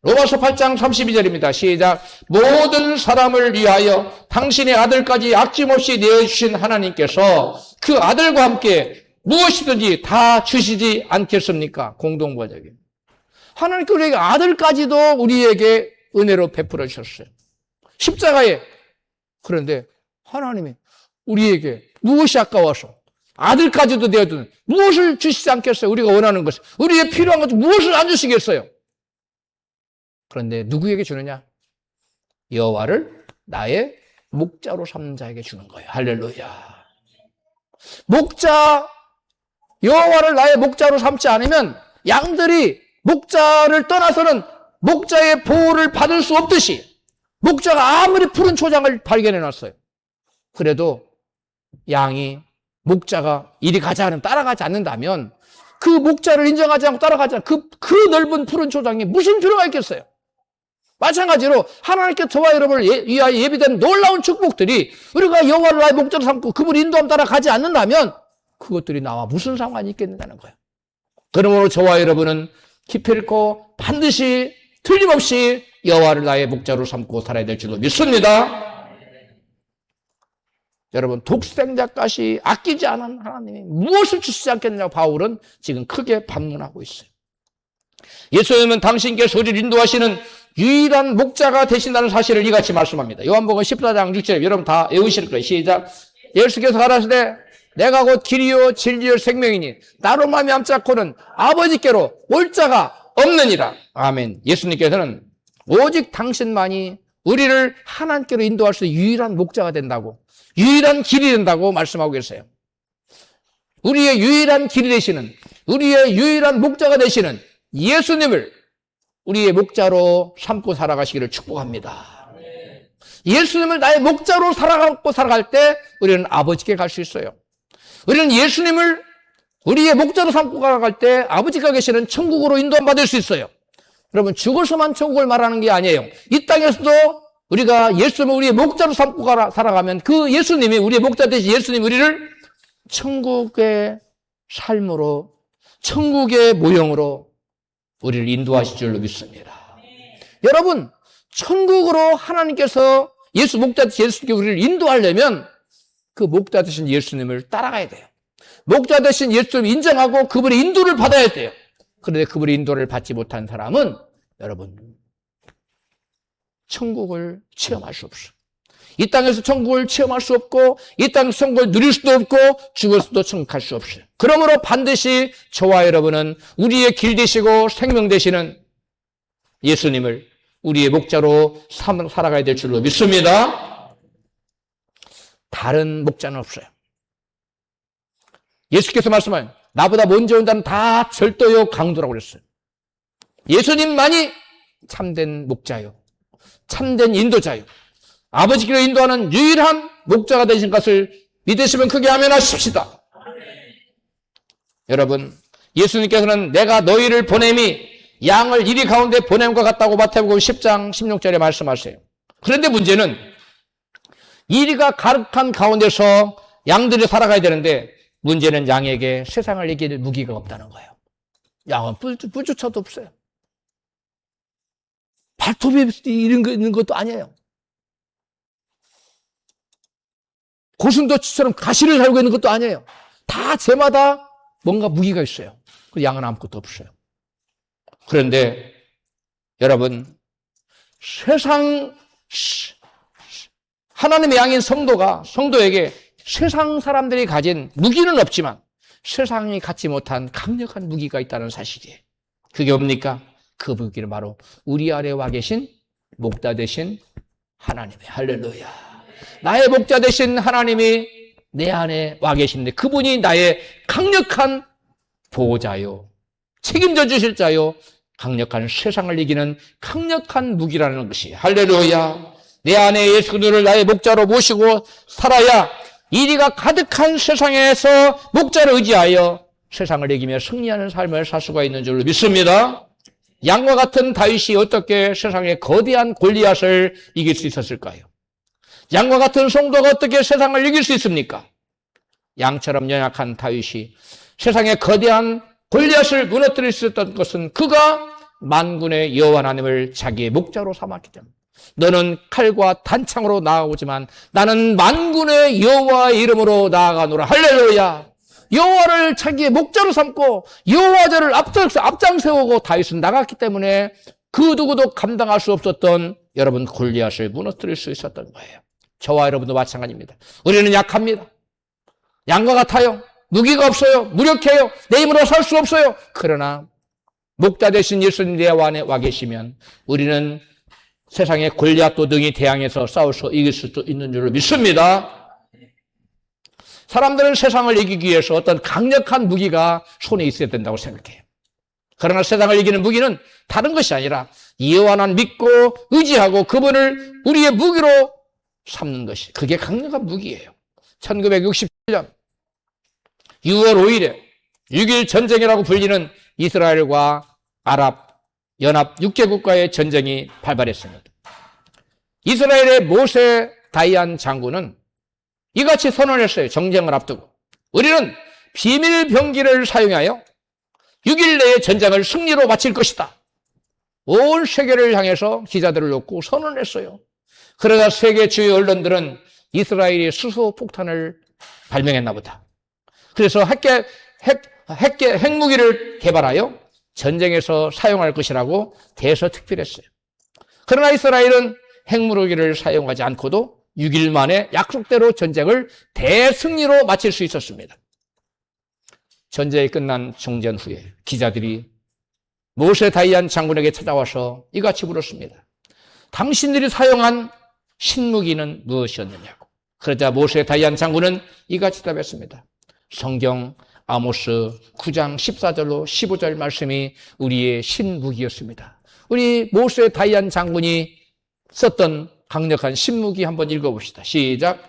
로마서 8장 32절입니다. 시작. 모든 사람을 위하여 당신의 아들까지 아낌없이 내어주신 하나님께서 그 아들과 함께 무엇이든지 다 주시지 않겠습니까? 공동번역입니다. 하나님께서 우리에게 아들까지도 우리에게 은혜로 베풀어 주셨어요. 십자가에. 그런데 하나님이 우리에게 무엇이 아까워서 아들까지도 내어주는, 무엇을 주시지 않겠어요? 우리가 원하는 것을, 우리의 필요한 것을 무엇을 안 주시겠어요? 그런데 누구에게 주느냐? 여호와를 나의 목자로 삼는 자에게 주는 거예요. 할렐루야. 목자, 여호와를 나의 목자로 삼지 않으면 양들이 목자를 떠나서는 목자의 보호를 받을 수 없듯이 목자가 아무리 푸른 초장을 발견해 놨어요. 그래도 양이 목자가 이리 가자 하면 따라가지 않는다면 그 목자를 인정하지 않고 따라가지 않고 그 넓은 푸른 초장에 무슨 필요가 있겠어요? 마찬가지로 하나님께 저와 여러분을 위하여 예비된 놀라운 축복들이 우리가 여호와를 나의 목자로 삼고 그분 인도함 따라 가지 않는다면 그것들이 나와 무슨 상관이 있겠느냐는 거예요. 그러므로 저와 여러분은 기필코 반드시 틀림없이 여호와를 나의 목자로 삼고 살아야 될 줄로 믿습니다. 여러분, 독생자까지 아끼지 않은 하나님이 무엇을 주시지 않겠느냐고 바울은 지금 크게 반문하고 있어요. 예수님은 당신께서 우리를 인도하시는 유일한 목자가 되신다는 사실을 이같이 말씀합니다. 요한복음 14장 6절, 여러분 다 외우실 거예요. 시작. 예수께서 가라사대 내가 곧 길이요 진리요 생명이니 나로 말미암지 않고는 아버지께로 올 자가 없느니라. 아멘. 예수님께서는 오직 당신만이 우리를 하나님께로 인도할 수 있는 유일한 목자가 된다고, 유일한 길이 된다고 말씀하고 계세요. 우리의 유일한 길이 되시는, 우리의 유일한 목자가 되시는 예수님을 우리의 목자로 삼고 살아가시기를 축복합니다. 예수님을 나의 목자로 살아갈 때 우리는 아버지께 갈 수 있어요. 우리는 예수님을 우리의 목자로 삼고 가갈 때 아버지가 계시는 천국으로 인도함 받을 수 있어요. 여러분, 죽어서만 천국을 말하는 게 아니에요. 이 땅에서도 우리가 예수님을 우리의 목자로 삼고 살아가면 그 예수님이, 우리의 목자 되신 예수님이 우리를 천국의 삶으로, 천국의 모형으로 우리를 인도하실 줄로 믿습니다. 여러분, 천국으로 하나님께서 목자 되신 예수님께 우리를 인도하려면 그 목자 되신 예수님을 따라가야 돼요. 목자 되신 예수님을 인정하고 그분의 인도를 받아야 돼요. 그런데 그분의 인도를 받지 못한 사람은 여러분, 천국을 체험할 수 없어요. 이 땅에서 천국을 체험할 수 없고, 이 땅에서 천국을 누릴 수도 없고, 죽어서도 천국 갈 수 없어요. 그러므로 반드시 저와 여러분은 우리의 길 되시고 생명 되시는 예수님을 우리의 목자로 살아가야 될 줄로 믿습니다. 다른 목자는 없어요. 예수께서 말씀하신 나보다 먼저 온다는 다 절도요 강도라고 그랬어요. 예수님만이 참된 목자요, 참된 인도자요, 아버지께로 인도하는 유일한 목자가 되신 것을 믿으시면 크게 아멘하십시다. 여러분, 예수님께서는 내가 너희를 보냄이 양을 이리 가운데 보냄과 같다고 마태복음 10장 16절에 말씀하세요. 그런데 문제는 이리가 가득한 가운데서 양들이 살아가야 되는데 문제는 양에게 세상을 이길 무기가 없다는 거예요. 양은 뿔조차도 없어요. 발톱이 있는 것도 아니에요. 고슴도치처럼 가시를 달고 있는 것도 아니에요. 다 제마다 뭔가 무기가 있어요. 그 양은 아무것도 없어요. 그런데 여러분, 하나님의 양인 성도에게 세상 사람들이 가진 무기는 없지만 세상이 갖지 못한 강력한 무기가 있다는 사실이에요. 그게 뭡니까? 그 무기는 바로 우리 아래 와 계신 목자 되신 하나님의, 할렐루야. 나의 목자 되신 하나님이 내 안에 와 계신데 그분이 나의 강력한 보호자요, 책임져 주실 자요, 강력한 세상을 이기는 강력한 무기라는 것이, 할렐루야. 내 안에 예수 그리스도를 나의 목자로 모시고 살아야 이리가 가득한 세상에서 목자를 의지하여 세상을 이기며 승리하는 삶을 살 수가 있는 줄로 믿습니다. 양과 같은 다윗이 어떻게 세상의 거대한 골리앗을 이길 수 있었을까요? 양과 같은 성도가 어떻게 세상을 이길 수 있습니까? 양처럼 연약한 다윗이 세상의 거대한 골리앗을 무너뜨릴 수 있었던 것은 그가 만군의 여호와 하나님을 자기의 목자로 삼았기 때문에. 너는 칼과 단창으로 나아오지만 나는 만군의 여호와의 이름으로 나아가노라. 할렐루야. 여호와를 자기의 목자로 삼고 여호와를 앞장세우고 다윗은 나갔기 때문에 그 누구도 감당할 수 없었던 여러분 골리앗을 무너뜨릴 수 있었던 거예요. 저와 여러분도 마찬가지입니다. 우리는 약합니다. 양과 같아요. 무기가 없어요. 무력해요. 내 힘으로 살 수 없어요. 그러나 목자 되신 예수님 내 안에 와 계시면 우리는 세상의 골리앗도 등이 대항해서 싸울 수 이길 수도 있는 줄을 믿습니다. 사람들은 세상을 이기기 위해서 어떤 강력한 무기가 손에 있어야 된다고 생각해요. 그러나 세상을 이기는 무기는 다른 것이 아니라 여호와 하나님 믿고 의지하고 그분을 우리의 무기로 삼는 것이, 그게 강력한 무기예요. 1967년 6월 5일에 6.1 전쟁이라고 불리는 이스라엘과 아랍 연합 6개국과의 전쟁이 발발했습니다. 이스라엘의 모세 다이안 장군은 이같이 선언했어요. 정쟁을 앞두고 우리는 비밀 병기를 사용하여 6일 내에 전쟁을 승리로 마칠 것이다. 온 세계를 향해서 기자들을 놓고 선언했어요. 그러다 세계 주요 언론들은 이스라엘이 수소폭탄을 발명했나 보다. 그래서 핵무기를 개발하여 전쟁에서 사용할 것이라고 대서특필했어요. 그러나 이스라엘은 핵무기를 사용하지 않고도 6일 만에 약속대로 전쟁을 대승리로 마칠 수 있었습니다. 전쟁이 끝난 종전 후에 기자들이 모세 다이안 장군에게 찾아와서 이같이 물었습니다. 당신들이 사용한 신무기는 무엇이었느냐고. 그러자 모세 다이안 장군은 이같이 답했습니다. 성경 아모스 9장 14절로 15절 말씀이 우리의 신무기였습니다. 우리 모세 다이안 장군이 썼던 강력한 신무기 한번 읽어봅시다. 시작.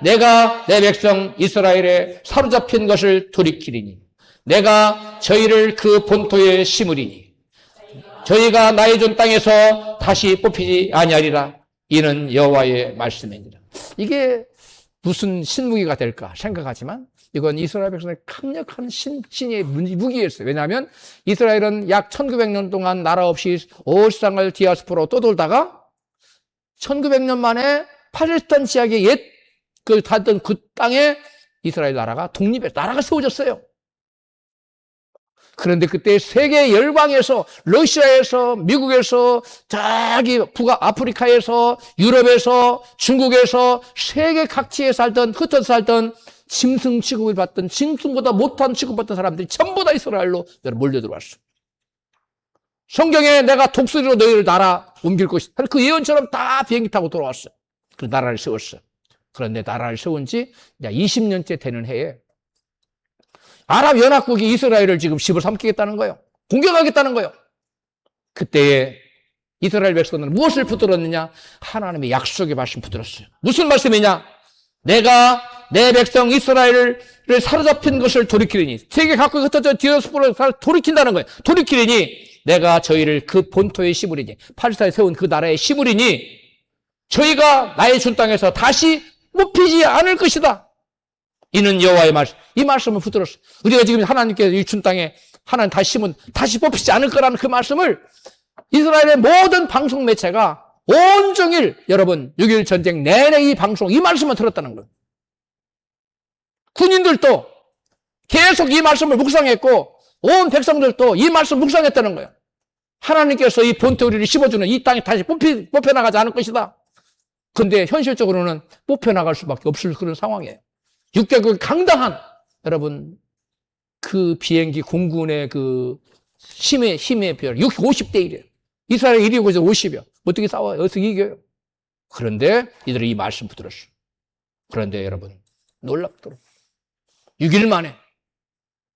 내가 내 백성 이스라엘에 사로잡힌 것을 돌이키리니 내가 저희를 그 본토에 심으리니 저희가 나의 준 땅에서 다시 뽑히지 아니하리라. 이는 여호와의 말씀이니라. 이게 무슨 신무기가 될까 생각하지만 이건 이스라엘 백성의 강력한 신의 무기였어요. 왜냐하면 이스라엘은 약 1900년 동안 나라 없이 온 세상을 디아스포라로 떠돌다가 1900년 만에 팔레스타인 지역의 닿던 그 땅에 이스라엘 나라가 나라가 세워졌어요. 그런데 그때 세계 열방에서 러시아에서 미국에서 저기 북아프리카에서 유럽에서 중국에서 세계 각지에 흩어져 살던 짐승 취급을 받던 짐승보다 못한 취급받던 사람들이 전부 다 이스라엘로 몰려들어왔어. 성경에 내가 독수리로 너희를 나라 옮길 것이다. 그 예언처럼 다 비행기 타고 돌아왔어. 그 나라를 세웠어. 그런데 나라를 세운 지 20년째 되는 해에 아랍연합국이 이스라엘을 지금 집을 삼키겠다는 거예요. 공격하겠다는 거예요. 그때에 이스라엘 백성들은 무엇을 붙들었느냐? 하나님의 약속의 말씀 붙들었어요. 무슨 말씀이냐? 내가 내 백성 이스라엘을 사로잡힌 것을 돌이키리니 세계 각국에 흩어져 디아스포라로 돌이킨다는 거예요. 돌이키리니 내가 저희를 그 본토에 심으리니 팔레스타인에 세운 그 나라에 심으리니 저희가 나의 준 땅에서 다시 뽑히지 않을 것이다. 이는 여호와의 말씀. 이 말씀을 붙들었어. 우리가 지금 하나님께 이 준 땅에 하나님 다시 심은 다시 뽑히지 않을 거라는 그 말씀을 이스라엘의 모든 방송 매체가 온종일 여러분 6.1 전쟁 내내 이 말씀만 들었다는 거예요. 군인들도 계속 이 말씀을 묵상했고 온 백성들도 이 말씀 묵상했다는 거예요. 하나님께서 이 본토 우리를 심어주는 이 땅이 다시 뽑혀나가지 않을 것이다. 근데 현실적으로는 뽑혀나갈 수밖에 없을 그런 상황이에요. 6개국 강당한 여러분 그 비행기 공군의 그 힘의 비율 50대 1이에요. 이스라엘 1이고 50이요. 어떻게 싸워요? 어떻게 이겨요? 그런데 이들이 이 말씀 붙들었어요. 그런데 여러분 놀랍도록 6일 만에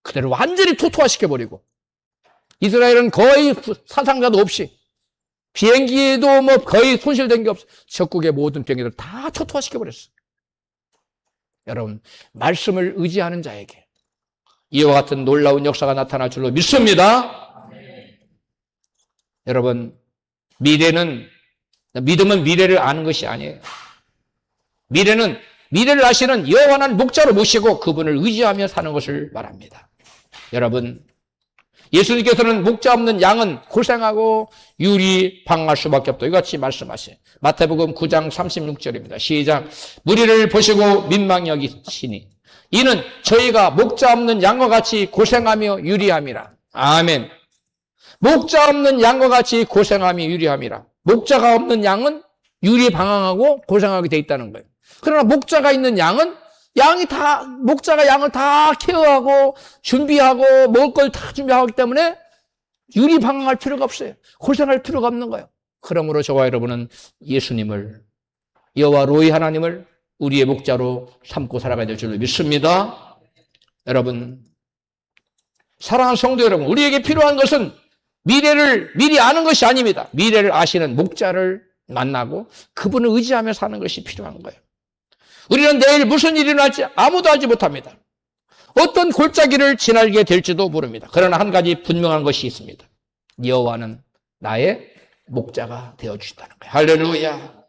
그대로 완전히 토토화시켜버리고 이스라엘은 거의 사상자도 없이 비행기도 뭐 거의 손실된 게 없어. 적국의 모든 비행기들 다 토토화시켜버렸어요. 여러분 말씀을 의지하는 자에게 이와 같은 놀라운 역사가 나타날 줄로 믿습니다. 여러분 믿음은 미래를 아는 것이 아니에요. 미래를 아시는 여호와 하나님 목자로 모시고 그분을 의지하며 사는 것을 말합니다. 여러분 예수님께서는 목자 없는 양은 고생하고 유리방할 수밖에 없다. 이같이 말씀하세요. 마태복음 9장 36절입니다. 시작. 무리를 보시고 민망히 여기시니 이는 저희가 목자 없는 양과 같이 고생하며 유리함이라. 아멘. 목자 없는 양과 같이 고생하며 유리함이라. 목자가 없는 양은 유리방황하고 고생하게 돼 있다는 거예요. 그러나 목자가 있는 양은 목자가 양을 다 케어하고 준비하고 먹을 걸 다 준비하기 때문에 유리방황할 필요가 없어요. 고생할 필요가 없는 거예요. 그러므로 저와 여러분은 예수님을 여호와 로이 하나님을 우리의 목자로 삼고 살아가야 될 줄로 믿습니다. 여러분 사랑하는 성도 여러분, 우리에게 필요한 것은 미래를 미리 아는 것이 아닙니다. 미래를 아시는 목자를 만나고 그분을 의지하며 사는 것이 필요한 거예요. 우리는 내일 무슨 일이 날지 아무도 알지 못합니다. 어떤 골짜기를 지나게 될지도 모릅니다. 그러나 한 가지 분명한 것이 있습니다. 여호와는 나의 목자가 되어주신다는 거예요. 할렐루야.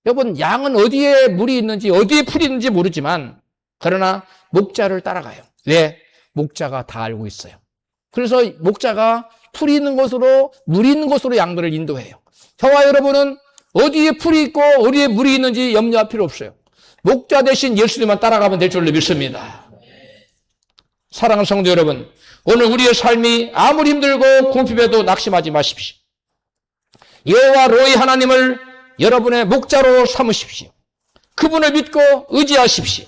여러분 양은 어디에 물이 있는지 어디에 풀이 있는지 모르지만 그러나 목자를 따라가요. 왜? 목자가 다 알고 있어요. 그래서 목자가 풀이 있는 곳으로, 물이 있는 곳으로 양들을 인도해요. 저와 여러분은 어디에 풀이 있고 어디에 물이 있는지 염려할 필요 없어요. 목자 대신 예수님만 따라가면 될 줄로 믿습니다. 사랑하는 성도 여러분, 오늘 우리의 삶이 아무리 힘들고 궁핍해도 낙심하지 마십시오. 여호와 로이 하나님을 여러분의 목자로 삼으십시오. 그분을 믿고 의지하십시오.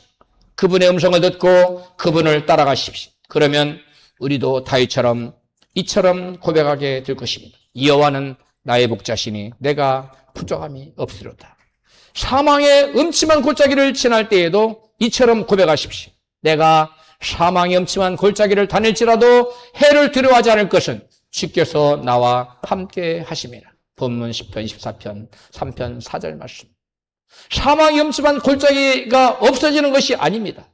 그분의 음성을 듣고 그분을 따라가십시오. 그러면 우리도 다윗처럼 이처럼 고백하게 될 것입니다. 여호와는 나의 목자시니 내가 부족함이 없으리로다. 사망의 음침한 골짜기를 지날 때에도 이처럼 고백하십시오. 내가 사망의 음침한 골짜기를 다닐지라도 해를 두려워하지 않을 것은 주께서 나와 함께 하심이라. 본문 10편, 24편, 3편, 4절 말씀. 사망의 음침한 골짜기가 없어지는 것이 아닙니다.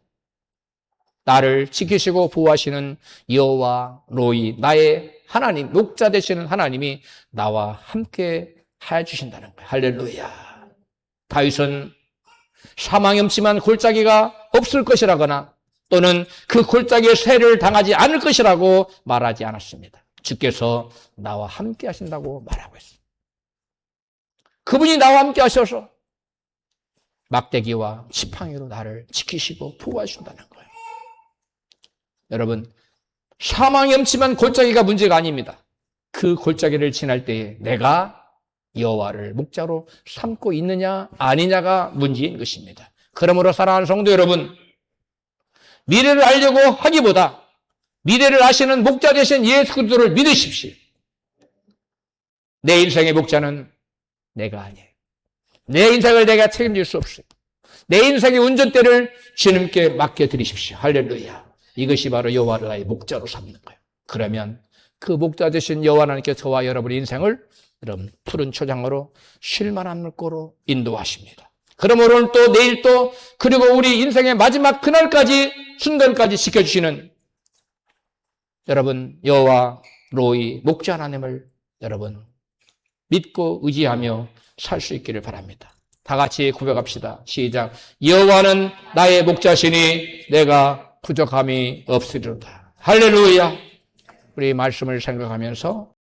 나를 지키시고 보호하시는 여호와 로이, 나의 하나님, 목자 되시는 하나님이 나와 함께 해주신다는 거예요. 할렐루야. 다윗은 사망의 음침한 골짜기가 없을 것이라거나 또는 그 골짜기에 세를 당하지 않을 것이라고 말하지 않았습니다. 주께서 나와 함께 하신다고 말하고 있습니다. 그분이 나와 함께 하셔서 막대기와 지팡이로 나를 지키시고 보호하신다는 거예요. 여러분, 사망이 엄침한 골짜기가 문제가 아닙니다. 그 골짜기를 지날 때에 내가 여호와를 목자로 삼고 있느냐 아니냐가 문제인 것입니다. 그러므로 사랑하는 성도 여러분, 미래를 알려고 하기보다 미래를 아시는 목자 되신 예수 그리스도를 믿으십시오. 내 인생의 목자는 내가 아니에요. 내 인생을 내가 책임질 수 없어요. 내 인생의 운전대를 주님께 맡겨드리십시오. 할렐루야. 이것이 바로 여호와를 나의 목자로 삼는 거예요. 그러면 그 목자 되신 여호와 하나님께 저와 여러분의 인생을 여러분 푸른 초장으로 쉴만한 물고로 인도하십니다. 그럼 오늘 또 내일 또 그리고 우리 인생의 마지막 그날까지 순간까지 지켜주시는 여러분 여호와 로이 목자 하나님을 여러분 믿고 의지하며 살 수 있기를 바랍니다. 다 같이 고백합시다. 시작. 여호와는 나의 목자시니 내가 부족함이 없으리로다. 할렐루야. 우리 말씀을 생각하면서